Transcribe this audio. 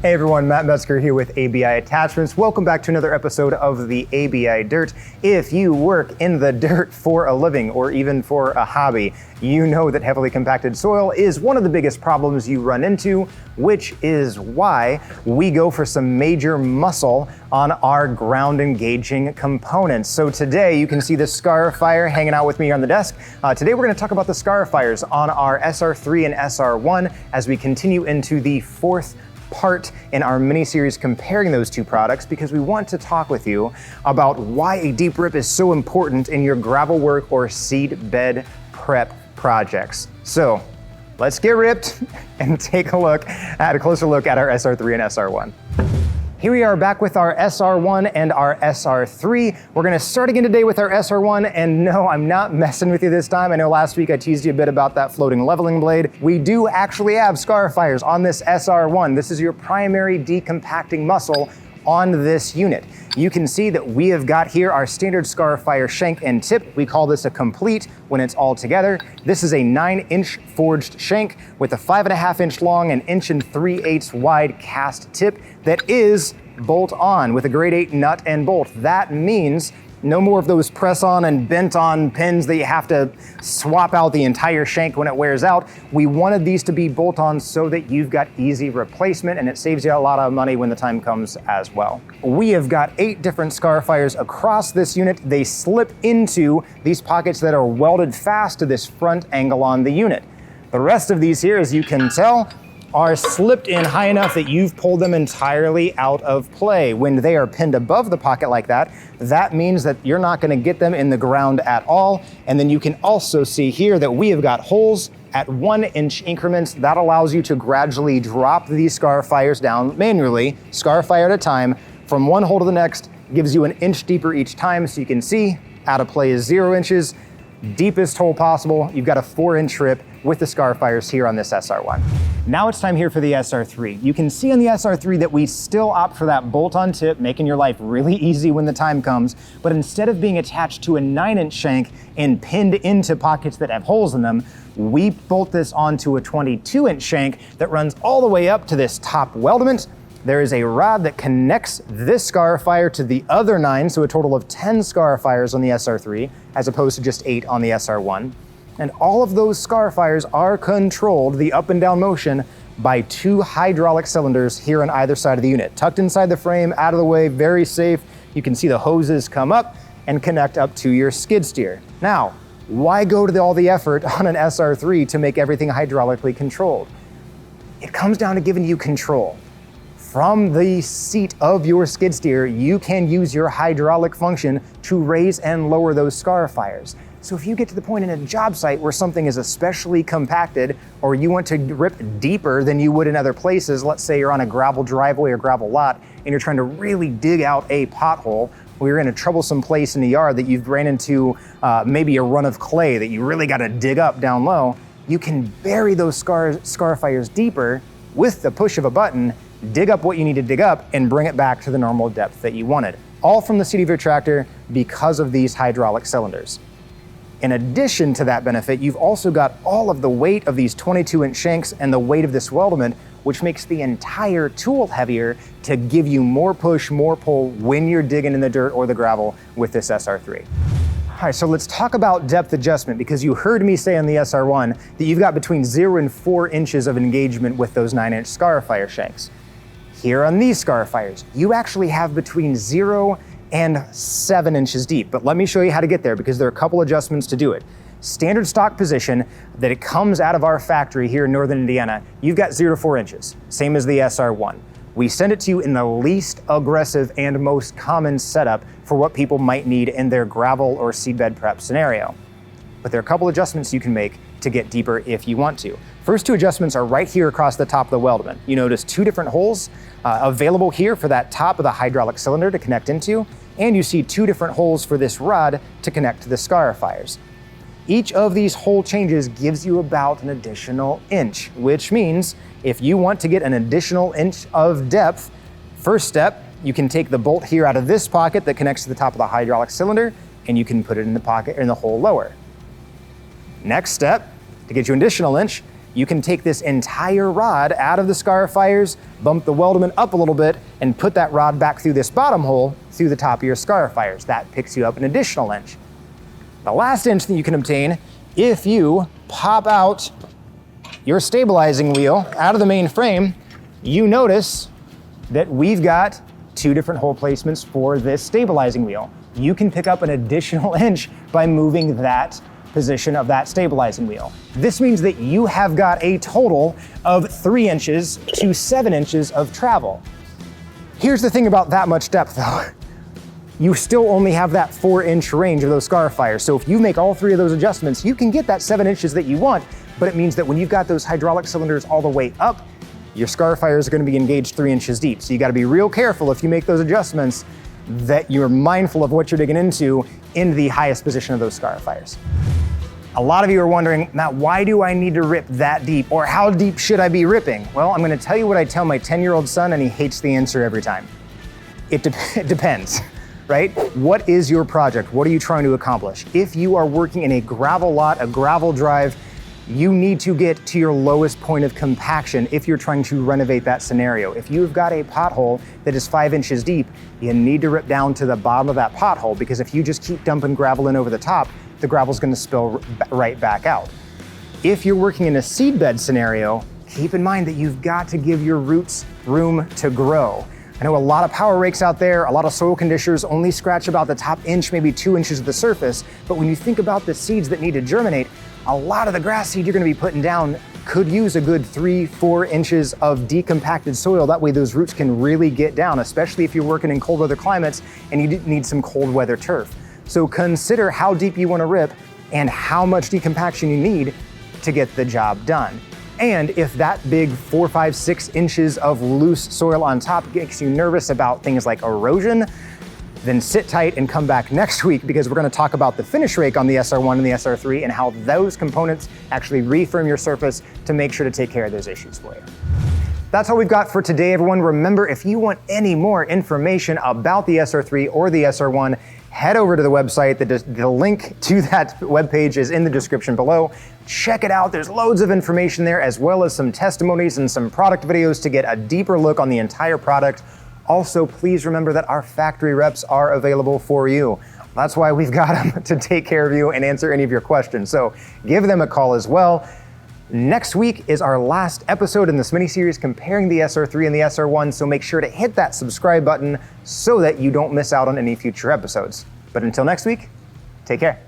Hey everyone, Matt Metzger here with ABI Attachments. Welcome back to another episode of the ABI Dirt. If you work in the dirt for a living or even for a hobby, you know that heavily compacted soil is one of the biggest problems you run into, which is why we go for some major muscle on our ground engaging components. So today you can see the scarifier hanging out with me on the desk. Today we're going to talk about the scarifiers on our SR3 and SR1 as we continue into the fourth part in our mini-series comparing those two products, because we want to talk with you about why a deep rip is so important in your gravel work or seed bed prep projects. So let's get ripped and take a closer look at our SR3 and SR1. Here we are back with our SR1 and our SR3. We're gonna start again today with our SR1, and no, I'm not messing with you this time. I know last week I teased you a bit about that floating leveling blade. We do actually have scarifiers on this SR1. This is your primary decompacting muscle on this unit. You can see that we have got here our standard scarifier shank and tip. We call this a complete when it's all together. This is a 9-inch forged shank with a 5.5-inch long and 1 3/8 wide cast tip that is bolt on with a grade 8 nut and bolt. That means no more of those press on and bent on pins that you have to swap out the entire shank when it wears out. We wanted these to be bolt on so that you've got easy replacement, and it saves you a lot of money when the time comes as well. We have got 8 different scarifiers across this unit. They slip into these pockets that are welded fast to this front angle on the unit. The rest of these here, as you can tell, are slipped in high enough that you've pulled them entirely out of play. When they are pinned above the pocket like that, that means that you're not gonna get them in the ground at all. And then you can also see here that we have got holes at 1-inch increments. That allows you to gradually drop these scarifiers down manually, scarifire at a time, from one hole to the next, gives you 1 inch deeper each time. So you can see out of play is 0 inches, deepest hole possible. You've got a 4-inch rip with the scarifiers here on this SR1. Now it's time here for the SR3. You can see on the SR3 that we still opt for that bolt-on tip, making your life really easy when the time comes, but instead of being attached to a 9-inch shank and pinned into pockets that have holes in them, we bolt this onto a 22-inch shank that runs all the way up to this top weldment. There is a rod that connects this scarifier to the other 9, so a total of 10 scarifiers on the SR3, as opposed to just 8 on the SR1. And all of those scarifiers are controlled, the up and down motion, by 2 hydraulic cylinders here on either side of the unit. Tucked inside the frame, out of the way, very safe. You can see the hoses come up and connect up to your skid steer. Now, why go to all the effort on an SR3 to make everything hydraulically controlled? It comes down to giving you control. From the seat of your skid steer, you can use your hydraulic function to raise and lower those scarifiers. So if you get to the point in a job site where something is especially compacted, or you want to rip deeper than you would in other places, let's say you're on a gravel driveway or gravel lot and you're trying to really dig out a pothole, or you're in a troublesome place in the yard that you've ran into maybe a run of clay that you really got to dig up down low, you can bury those scarifiers deeper with the push of a button, dig up what you need to dig up, and bring it back to the normal depth that you wanted. All from the seat of your tractor because of these hydraulic cylinders. In addition to that benefit, you've also got all of the weight of these 22-inch shanks and the weight of this weldment, which makes the entire tool heavier to give you more push, more pull when you're digging in the dirt or the gravel with this SR3. All right, so let's talk about depth adjustment, because you heard me say on the SR1 that you've got between 0 and 4 inches of engagement with those 9-inch scarifier shanks. Here on these scarifiers, you actually have between 0 and 7 inches deep. But let me show you how to get there, because there are a couple adjustments to do it. Standard stock position that it comes out of our factory here in Northern Indiana, you've got 0 to 4 inches, same as the SR1. We send it to you in the least aggressive and most common setup for what people might need in their gravel or seedbed prep scenario. But there are a couple adjustments you can make to get deeper if you want to. First 2 adjustments are right here across the top of the weldment. You notice 2 different holes available here for that top of the hydraulic cylinder to connect into, and you see 2 different holes for this rod to connect to the scarifiers. Each of these hole changes gives you about an additional inch, which means if you want to get an additional inch of depth, first step, you can take the bolt here out of this pocket that connects to the top of the hydraulic cylinder, and you can put it in the pocket in the hole lower. Next step, to get you an additional inch, you can take this entire rod out of the scarifiers, bump the weldment up a little bit, and put that rod back through this bottom hole through the top of your scarifiers. That picks you up an additional inch. The last inch that you can obtain, if you pop out your stabilizing wheel out of the main frame, you notice that we've got two different hole placements for this stabilizing wheel. You can pick up an additional inch by moving that position of that stabilizing wheel. This means that you have got a total of 3 inches to 7 inches of travel. Here's the thing about that much depth though. You still only have that 4-inch range of those scarifiers. So if you make all 3 of those adjustments, you can get that 7 inches that you want, but it means that when you've got those hydraulic cylinders all the way up, your scarifiers are gonna be engaged 3 inches deep. So you gotta be real careful if you make those adjustments that you're mindful of what you're digging into in the highest position of those scarifiers. A lot of you are wondering, Matt, why do I need to rip that deep? Or how deep should I be ripping? Well, I'm gonna tell you what I tell my 10-year-old son, and he hates the answer every time. It depends, right? What is your project? What are you trying to accomplish? If you are working in a gravel lot, a gravel drive, you need to get to your lowest point of compaction if you're trying to renovate that scenario. If you've got a pothole that is 5 inches deep, you need to rip down to the bottom of that pothole, because if you just keep dumping gravel in over the top, the gravel's gonna spill right back out. If you're working in a seedbed scenario, keep in mind that you've got to give your roots room to grow. I know a lot of power rakes out there, a lot of soil conditioners only scratch about the top inch, maybe 2 inches of the surface, but when you think about the seeds that need to germinate, a lot of the grass seed you're gonna be putting down could use a good 3-4 inches of decompacted soil. That way those roots can really get down, especially if you're working in cold weather climates and you need some cold weather turf. So consider how deep you want to rip and how much decompaction you need to get the job done. And if that big 4, 5, 6 inches of loose soil on top makes you nervous about things like erosion, then sit tight and come back next week, because we're going to talk about the finish rake on the SR1 and the SR3 and how those components actually refirm your surface to make sure to take care of those issues for you. That's all we've got for today, everyone. Remember, if you want any more information about the SR3 or the SR1, head over to the website. The link to that webpage is in the description below. Check it out. There's loads of information there, as well as some testimonies and some product videos to get a deeper look on the entire product. Also, please remember that our factory reps are available for you. That's why we've got them, to take care of you and answer any of your questions. So give them a call as well. Next week is our last episode in this mini-series comparing the SR3 and the SR1, so make sure to hit that subscribe button so that you don't miss out on any future episodes. But until next week, take care.